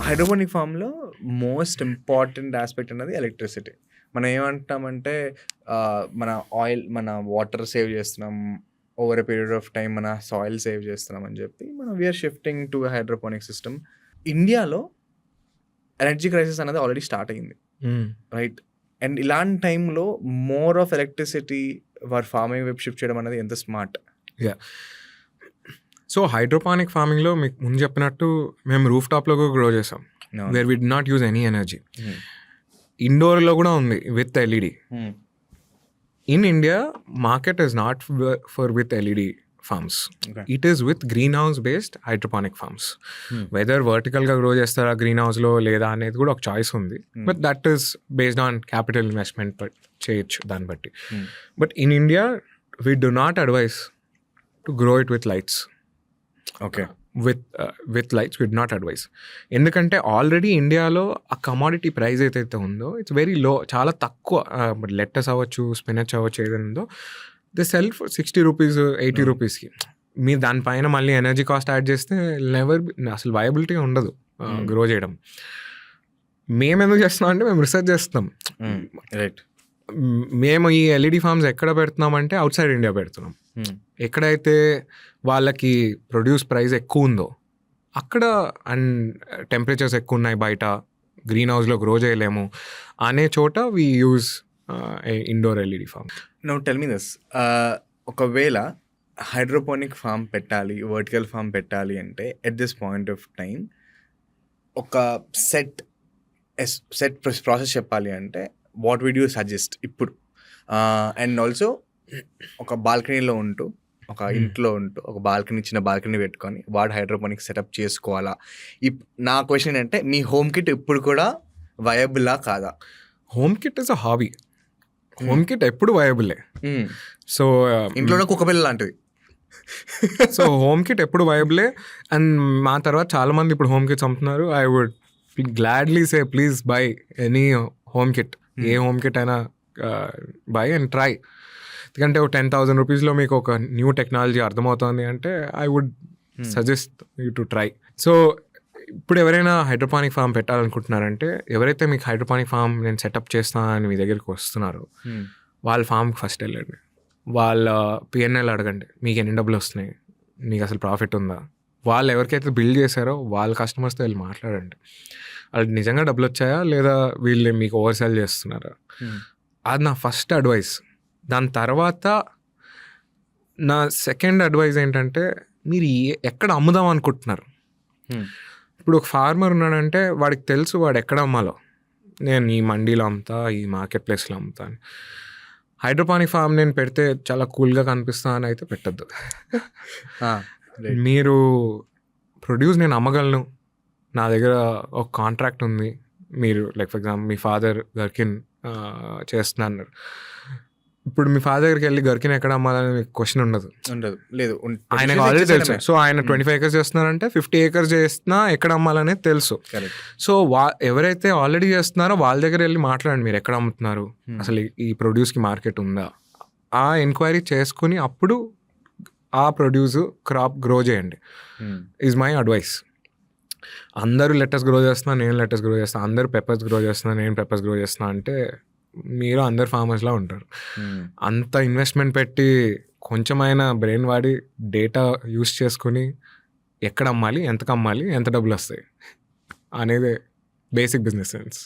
Hydroponic ఫామ్లో most important aspect అన్నది electricity. మనం ఏమంటామంటే మన ఆయిల్, మన వాటర్ సేవ్ చేస్తున్నాం, over a period of time మన సాయిల్ సేవ్ చేస్తున్నాం అని చెప్పి మనం we are shifting to hydroponic system. ఇండియాలో ఎనర్జీ క్రైసిస్ అనేది ఆల్రెడీ స్టార్ట్ అయింది, రైట్? అండ్ ఇలాంటి టైంలో మోర్ ఆఫ్ ఎలక్ట్రిసిటీ వారి ఫార్మింగ్ వైపు షిఫ్ట్ చేయడం అనేది ఎంత స్మార్ట్. సో హైడ్రోపానిక్ ఫార్మింగ్లో మీకు ముందు చెప్పినట్టు మేము రూఫ్ టాప్లో కూడా గ్రో చేసాం, where we do not use any energy. ఇండోర్లో కూడా ఉంది with LED. In India market is not for with LED farms, it is with green house based hydroponic farms. Whether వర్టికల్గా గ్రో చేస్తారా గ్రీన్ హౌస్లో లేదా అనేది కూడా ఒక చాయిస్ ఉంది, but that is based on capital investment చేయొచ్చు దాన్ని బట్టి. But in India we do not advise to grow it with lights. Okay, with lights విడ్ not advice. ఎందుకంటే ఆల్రెడీ ఇండియాలో ఆ కమాడిటీ ప్రైస్ ఏదైతే ఉందో ఇట్స్ వెరీ లో, చాలా తక్కువ. లెట్టస్ అవ్వచ్చు, స్పినచ్ అవ్వచ్చు, ఏదైనా ఉందో ది సెల్ఫ్ 60 రూపీస్ 80 రూపీస్కి. మీరు దానిపైన మళ్ళీ ఎనర్జీ కాస్ట్ యాడ్ చేస్తే నెవర్, అసలు వయబిలిటీ ఉండదు గ్రో చేయడం. మేము ఎందుకు చేస్తున్నాం అంటే మేము రీసెర్చ్ చేస్తున్నాం, రైట్? మేము ఈ ఎల్ఈడి ఫార్మ్స్ ఎక్కడ పెడుతున్నామంటే అవుట్ సైడ్ ఇండియా పెడుతున్నాం. ఎక్కడైతే వాళ్ళకి ప్రొడ్యూస్ ప్రైస్ ఎక్కువ ఉందో అక్కడ, అండ్ టెంపరేచర్స్ ఎక్కువ ఉన్నాయి బయట, గ్రీన్ హౌస్లో గ్రో చేయలేము అనే చోట we use indoor LED farm. Now tell me this, ఒకవేళ హైడ్రోపోనిక్ ఫామ్ పెట్టాలి, వర్టికల్ ఫామ్ పెట్టాలి అంటే at this point of time ఒక సెట్ ప్రాసెస్ చెప్పాలి అంటే వాట్ విడ్ యూ సజెస్ట్ ఇప్పుడు? అండ్ ఆల్సో ఒక బాల్కనీలో ఉంటూ, ఒక ఇంట్లో ఉంటూ ఒక బాల్కనీ, చిన్న బాల్కనీ పెట్టుకొని వాడు హైడ్రోపోనిక్ సెటప్ చేసుకోవాలా? నా క్వశ్చన్ అంటే మీ హోమ్ కిట్ ఇప్పుడు కూడా వయబులా కాదా? Home kit is a hobby. Home kit ఎప్పుడు వయబులే. సో ఇంట్లోనే కుక్కపిల్ల లాంటిది. సో హోమ్ కిట్ ఎప్పుడు వయబులే. అండ్ మా తర్వాత చాలా మంది ఇప్పుడు హోమ్ కిట్స్ అమ్ముతున్నారు. I would gladly say please buy any home kit. ఏ హోమ్ కిట్ అయినా బై అండ్ ట్రై. ఎందుకంటే ఒక 10,000 రూపీస్లో మీకు ఒక న్యూ టెక్నాలజీ అర్థమవుతుంది అంటే I would suggest you to try. So ఇప్పుడు ఎవరైనా హైడ్రోపానిక్ ఫామ్ పెట్టాలనుకుంటున్నారంటే, ఎవరైతే మీకు హైడ్రోపానిక్ ఫామ్ నేను సెటప్ చేస్తాను అని మీ దగ్గరికి వస్తున్నారో వాళ్ళ ఫామ్కి ఫస్ట్ వెళ్ళండి. వాళ్ళ పిఎన్ఎల్ అడగండి, మీకు ఎన్ని డబ్బులు వస్తున్నాయి, మీకు అసలు ప్రాఫిట్ ఉందా. వాళ్ళు ఎవరికైతే బిల్డ్ చేశారో వాళ్ళ కస్టమర్స్తో వెళ్ళి మాట్లాడండి, వాళ్ళకి నిజంగా డబ్బులు వచ్చాయా లేదా వీళ్ళు మీకు ఓవర్ సెల్ చేస్తున్నారా. అది నా ఫస్ట్ అడ్వైస్. దాని తర్వాత నా సెకండ్ అడ్వైజ్ ఏంటంటే, మీరు ఎక్కడ అమ్ముదాం అనుకుంటున్నారు. ఇప్పుడు ఒక ఫార్మర్ ఉన్నాడంటే వాడికి తెలుసు వాడు ఎక్కడ అమ్మాలో. నేను ఈ మండీలో అమ్ముతా, ఈ మార్కెట్ ప్లేస్లో అమ్ముతా అని. హైడ్రోపానిక్ ఫామ్ నేను పెడితే చాలా కూల్గా కనిపిస్తా అని అయితే పెట్టద్దు. మీరు ప్రొడ్యూస్ నేను అమ్మగలను, నా దగ్గర ఒక కాంట్రాక్ట్ ఉంది, మీరు లైక్ ఫర్ ఎగ్జాంపుల్ మీ ఫాదర్ గర్కిన్ చేస్తున్నారు. ఇప్పుడు మీ ఫాదర్ దగ్గరికి వెళ్ళి గర్కిన్ ఎక్కడ అమ్మాలని క్వశ్చన్ ఉండదు. లేదు, ఆయనకు ఆల్రెడీ తెలుసు. సో ఆయన 25 acres చేస్తున్నారంటే 50 acres చేస్తున్నా ఎక్కడ అమ్మాలనేది తెలుసు. సో ఎవరైతే ఆల్రెడీ చేస్తున్నారో వాళ్ళ దగ్గర వెళ్ళి మాట్లాడండి, మీరు ఎక్కడ అమ్ముతున్నారు, అసలు ఈ ప్రొడ్యూస్కి మార్కెట్ ఉందా, ఆ ఎంక్వైరీ చేసుకుని అప్పుడు ఆ ప్రొడ్యూస్ క్రాప్ గ్రో చేయండి. Is my advice. అందరూ లెటర్స్ గ్రో చేస్తున్నా, నేను లెటర్స్ గ్రో చేస్తాను, అందరూ పెప్పర్స్ గ్రో చేస్తున్నా, నేను పెప్పర్స్ గ్రో చేస్తున్నా అంటే మీరు అందరు ఫార్మర్స్లా ఉంటారు. అంత ఇన్వెస్ట్మెంట్ పెట్టి కొంచెమైనా బ్రెయిన్ వాడి డేటా యూస్ చేసుకుని ఎక్కడ అమ్మాలి, ఎంతకు అమ్మాలి, ఎంత డబ్బులు వస్తాయి అనేది బేసిక్ బిజినెస్ సెన్స్.